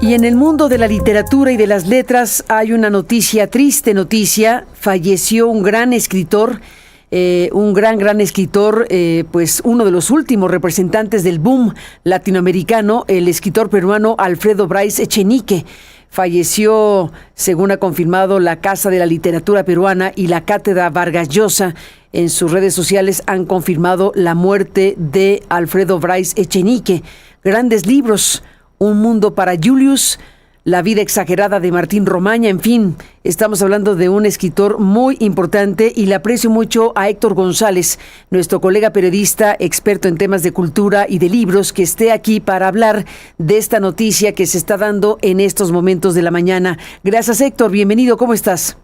Y en el mundo de la literatura y de las letras hay una noticia, triste noticia. Falleció un gran escritor, un gran escritor, pues uno de los últimos representantes del boom latinoamericano, el escritor peruano Alfredo Bryce Echenique. Falleció, según ha confirmado la Casa de la Literatura Peruana y la Cátedra Vargas Llosa. En sus redes sociales han confirmado la muerte de Alfredo Bryce Echenique. Grandes libros: Un mundo para Julius, La vida exagerada de Martín Romaña. En fin, estamos hablando de un escritor muy importante y le aprecio mucho a Héctor González, nuestro colega periodista, experto en temas de cultura y de libros, que esté aquí para hablar de esta noticia que se está dando en estos momentos de la mañana. Gracias, Héctor. Bienvenido. ¿Cómo estás?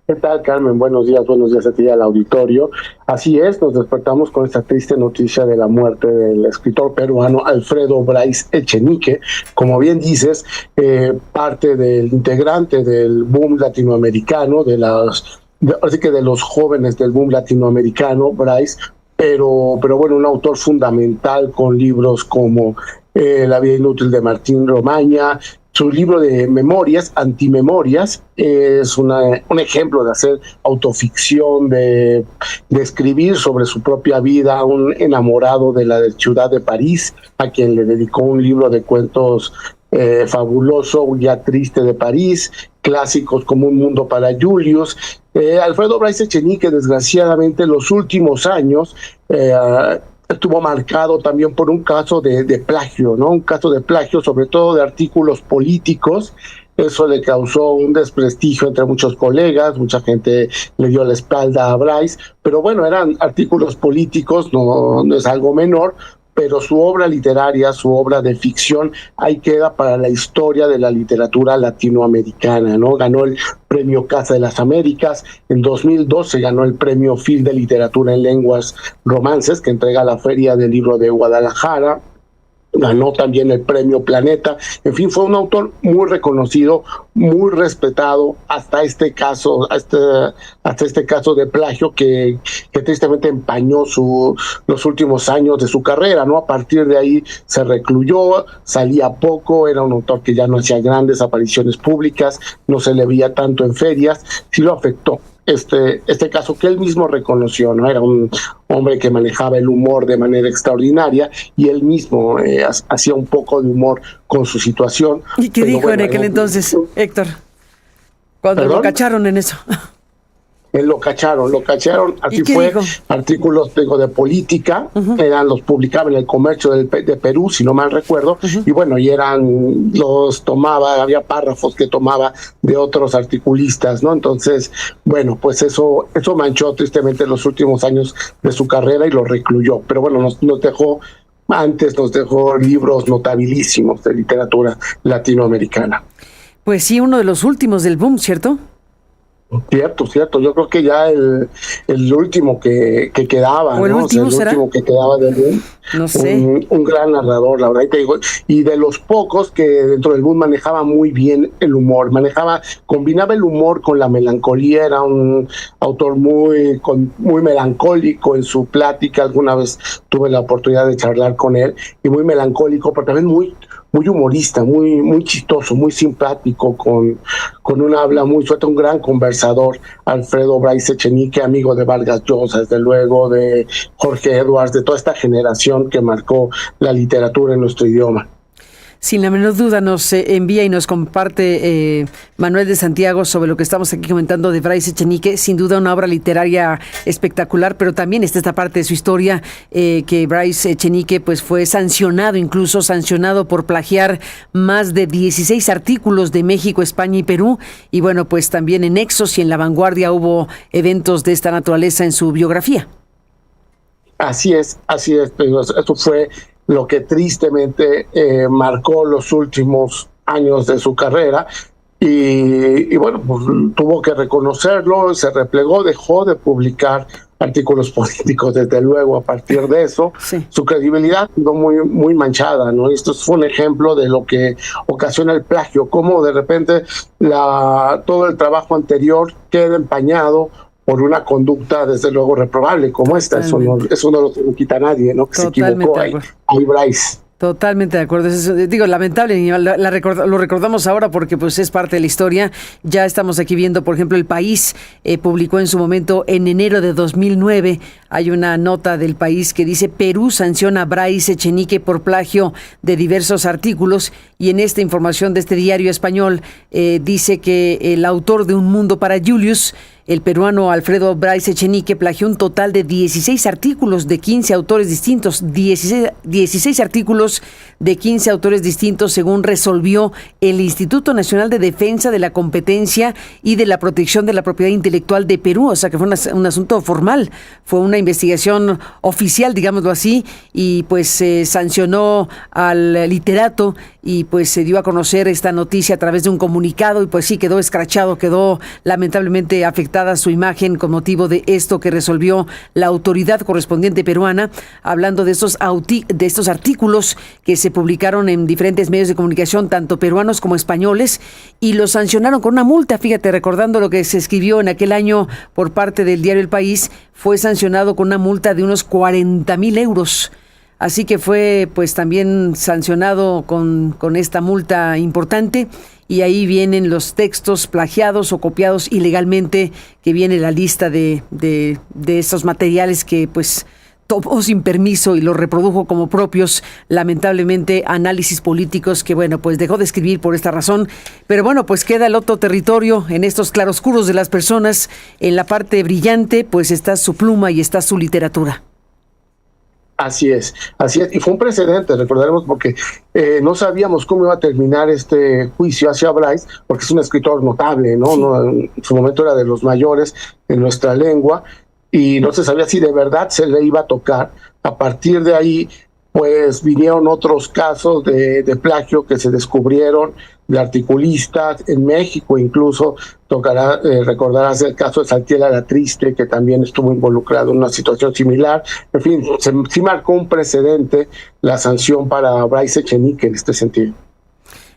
¿Qué tal, Carmen? Buenos días a ti y al auditorio. Así es, nos despertamos con esta triste noticia de la muerte del escritor peruano Alfredo Bryce Echenique. Como bien dices, parte del integrante del boom latinoamericano, así que de los jóvenes del boom latinoamericano, Bryce, pero bueno, un autor fundamental con libros como La vida inútil de Martín Romaña. Su libro de memorias, Antimemorias, es un ejemplo de hacer autoficción, de escribir sobre su propia vida, un enamorado de la ciudad de París, a quien le dedicó un libro de cuentos fabuloso, Un día triste de París, clásicos como Un mundo para Julius. Alfredo Bryce Echenique, desgraciadamente, en los últimos años estuvo marcado también por un caso de plagio, ¿no? Un caso de plagio, sobre todo de artículos políticos. Eso le causó un desprestigio entre muchos colegas, mucha gente le dio la espalda a Bryce, pero bueno, eran artículos políticos, no es algo menor, pero su obra literaria, su obra de ficción, ahí queda para la historia de la literatura latinoamericana, ¿no? Ganó el Premio Casa de las Américas, en 2012 ganó el Premio Phil de Literatura en Lenguas Romances, que entrega la Feria del Libro de Guadalajara. Ganó también el Premio Planeta. En fin, fue un autor muy reconocido, muy respetado, hasta este caso de plagio que tristemente empañó los últimos años de su carrera, ¿no? A partir de ahí se recluyó, salía poco, era un autor que ya no hacía grandes apariciones públicas, no se le veía tanto en ferias. Sí lo afectó este caso, que él mismo reconoció, ¿no? Era un hombre que manejaba el humor de manera extraordinaria y él mismo hacía un poco de humor con su situación. ¿Y qué dijo en aquel entonces, Héctor, cuando lo cacharon en eso? Lo cacharon, así fue. Dijo? Artículos de política, los publicaba en El Comercio de Perú, si no mal recuerdo, y bueno, había párrafos que tomaba de otros articulistas, ¿no? Entonces, bueno, pues eso manchó tristemente los últimos años de su carrera y lo recluyó, pero bueno, nos dejó libros notabilísimos de literatura latinoamericana. Pues sí, uno de los últimos del boom, ¿cierto? Cierto. Yo creo que ya el último que quedaba, ¿o el ¿no? último será? El último que quedaba del boom. No sé. Un gran narrador, la verdad, te digo, y de los pocos que dentro del boom manejaba muy bien el humor, combinaba el humor con la melancolía. Era un autor muy melancólico en su plática. Alguna vez tuve la oportunidad de charlar con él, y muy melancólico, pero también muy humorista, muy chistoso, muy simpático, con un habla muy suelta, un gran conversador. Alfredo Bryce Echenique, amigo de Vargas Llosa, desde luego, de Jorge Edwards, de toda esta generación que marcó la literatura en nuestro idioma. Sin la menor duda nos envía y nos comparte Manuel de Santiago sobre lo que estamos aquí comentando de Bryce Echenique. Sin duda una obra literaria espectacular, pero también está esta parte de su historia, que Bryce Echenique pues fue sancionado por plagiar más de 16 artículos de México, España y Perú. Y bueno, pues también en Nexos y en La Vanguardia hubo eventos de esta naturaleza en su biografía. Así es. Esto fue lo que tristemente marcó los últimos años de su carrera, y bueno, pues tuvo que reconocerlo, se replegó, dejó de publicar artículos políticos, desde luego. A partir de eso, sí, su credibilidad quedó muy manchada, ¿no? Esto fue un ejemplo de lo que ocasiona el plagio, cómo de repente todo el trabajo anterior queda empañado por una conducta, desde luego, reprobable como esta. Eso no lo quita nadie, ¿no? Que se equivocó ahí Bryce. Totalmente de acuerdo. Digo, lamentable, lo recordamos ahora porque pues es parte de la historia. Ya estamos aquí viendo, por ejemplo, El País publicó en su momento en enero de 2009, hay una nota del País que dice: Perú sanciona a Bryce Echenique por plagio de diversos artículos, y en esta información de este diario español dice que el autor de Un Mundo para Julius, el peruano Alfredo Bryce Echenique, plagió un total de 16 artículos de 15 autores distintos, 16 artículos de 15 autores distintos, según resolvió el Instituto Nacional de Defensa de la Competencia y de la Protección de la Propiedad Intelectual de Perú. O sea que fue un asunto formal, fue una investigación oficial, digámoslo así, y pues se sancionó al literato y pues se dio a conocer esta noticia a través de un comunicado, y pues sí, quedó escrachado, quedó lamentablemente afectada su imagen con motivo de esto que resolvió la autoridad correspondiente peruana, hablando de estos artículos que se publicaron en diferentes medios de comunicación, tanto peruanos como españoles, y los sancionaron con una multa. Fíjate, recordando lo que se escribió en aquel año por parte del diario El País, fue sancionado con una multa de unos 40,000 euros. Así que fue pues también sancionado con esta multa importante, y ahí vienen los textos plagiados o copiados ilegalmente, que viene la lista de estos materiales que pues tomó sin permiso y los reprodujo como propios. Lamentablemente, análisis políticos que, bueno, pues dejó de escribir por esta razón. Pero bueno, pues queda el otro territorio en estos claroscuros de las personas. En la parte brillante pues está su pluma y está su literatura. Así es. Y fue un precedente, recordaremos, porque no sabíamos cómo iba a terminar este juicio hacia Bryce, porque es un escritor notable, ¿no? Sí. En su momento era de los mayores en nuestra lengua, y no se sabía si de verdad se le iba a tocar. A partir de ahí, pues vinieron otros casos de plagio que se descubrieron de articulistas en México. Incluso recordarás el caso de Saltiel Alatriste, que también estuvo involucrado en una situación similar. En fin, sí marcó un precedente la sanción para Bryce Echenique en este sentido.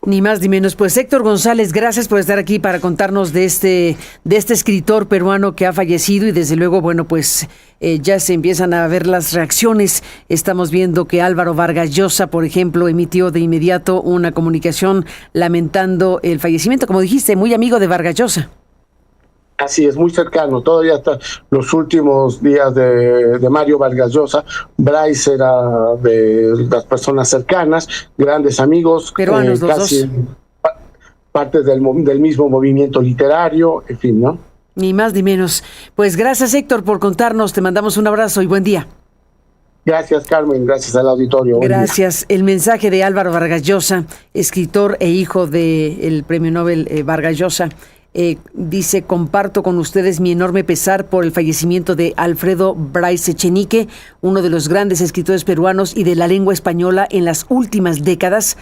Ni más ni menos. Pues Héctor González, gracias por estar aquí para contarnos de este escritor peruano que ha fallecido, y desde luego, bueno, pues ya se empiezan a ver las reacciones. Estamos viendo que Álvaro Vargas Llosa, por ejemplo, emitió de inmediato una comunicación lamentando el fallecimiento, como dijiste, muy amigo de Vargas Llosa. Así es, muy cercano. Todavía hasta los últimos días de Mario Vargas Llosa, Bryce era de las personas cercanas, grandes amigos, peruanos, casi los dos. Parte del mismo movimiento literario, en fin, ¿no? Ni más ni menos. Pues gracias, Héctor, por contarnos. Te mandamos un abrazo y buen día. Gracias, Carmen. Gracias al auditorio. Gracias. El mensaje de Álvaro Vargas Llosa, escritor e hijo del premio Nobel Vargas Llosa. Dice: comparto con ustedes mi enorme pesar por el fallecimiento de Alfredo Bryce Echenique, uno de los grandes escritores peruanos y de la lengua española en las últimas décadas.